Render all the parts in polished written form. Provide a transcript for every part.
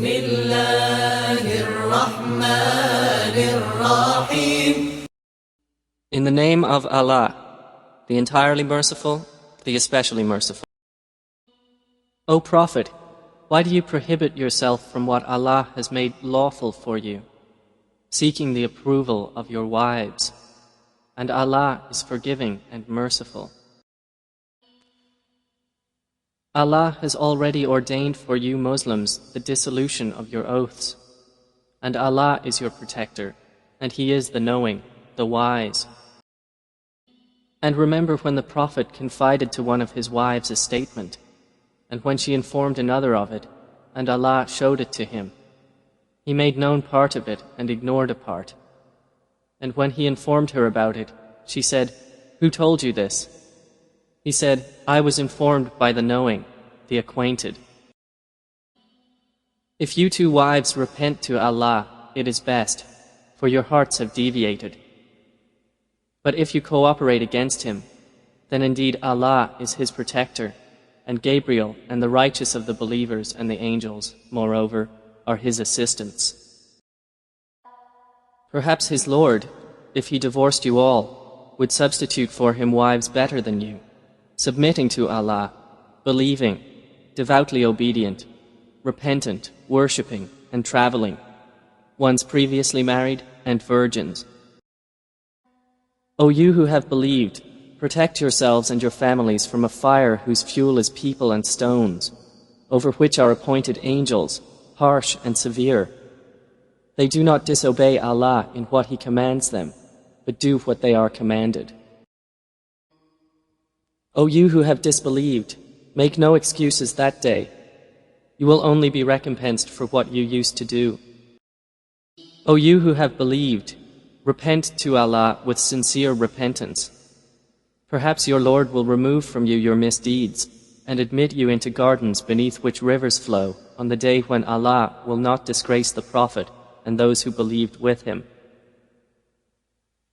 In the name of Allah, the entirely merciful, the especially merciful. O Prophet, why do you prohibit yourself from what Allah has made lawful for you, seeking the approval of your wives? And Allah is forgiving and merciful. Allah has already ordained for you Muslims the dissolution of your oaths. And Allah is your protector, and He is the knowing, the wise. And remember when the Prophet confided to one of his wives a statement, and when she informed another of it, and Allah showed it to him. He made known part of it and ignored a part. And when he informed her about it, she said, "Who told you this?" He said, "I was informed by the knowing, the acquainted." If you two wives repent to Allah, it is best, for your hearts have deviated. But if you cooperate against him, then indeed Allah is his protector, and Gabriel and the righteous of the believers and the angels, moreover, are his assistants. Perhaps his Lord, if he divorced you all, would substitute for him wives better than you, submitting to Allah, believing, devoutly obedient, repentant, worshipping, and traveling, ones previously married and virgins. O you who have believed, protect yourselves and your families from a fire whose fuel is people and stones, over which are appointed angels, harsh and severe. They do not disobey Allah in what He commands them, but do what they are commanded. O you who have disbelieved, make no excuses that day. You will only be recompensed for what you used to do. O you who have believed, repent to Allah with sincere repentance. Perhaps your Lord will remove from you your misdeeds and admit you into gardens beneath which rivers flow on the day when Allah will not disgrace the Prophet and those who believed with him.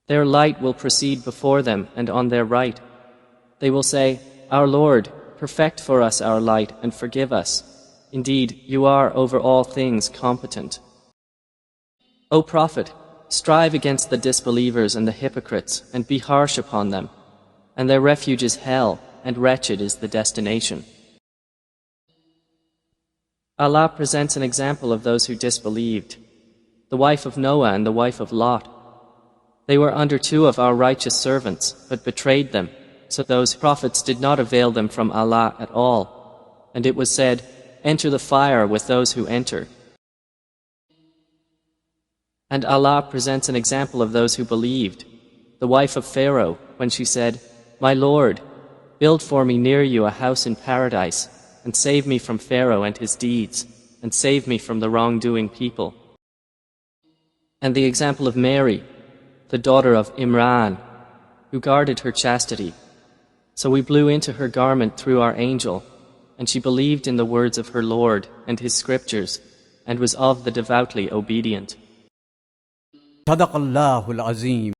Their light will proceed before them and on their right. They will say, "Our Lord, perfect for us our light and forgive us. Indeed, you are over all things competent." O Prophet, strive against the disbelievers and the hypocrites and be harsh upon them, and their refuge is hell, and wretched is the destination. Allah presents an example of those who disbelieved, the wife of Noah and the wife of Lot. They were under two of our righteous servants, but betrayed them, so those prophets did not avail them from Allah at all. And it was said, "Enter the fire with those who enter." And Allah presents an example of those who believed, the wife of Pharaoh, when she said, "My Lord, build for me near you a house in paradise, and save me from Pharaoh and his deeds, and save me from the wrongdoing people." And the example of Mary, the daughter of Imran, who guarded her chastity. So we blew into her garment through our angel, and she believed in the words of her Lord and his scriptures, and was of the devoutly obedient. صدق الله العظيم.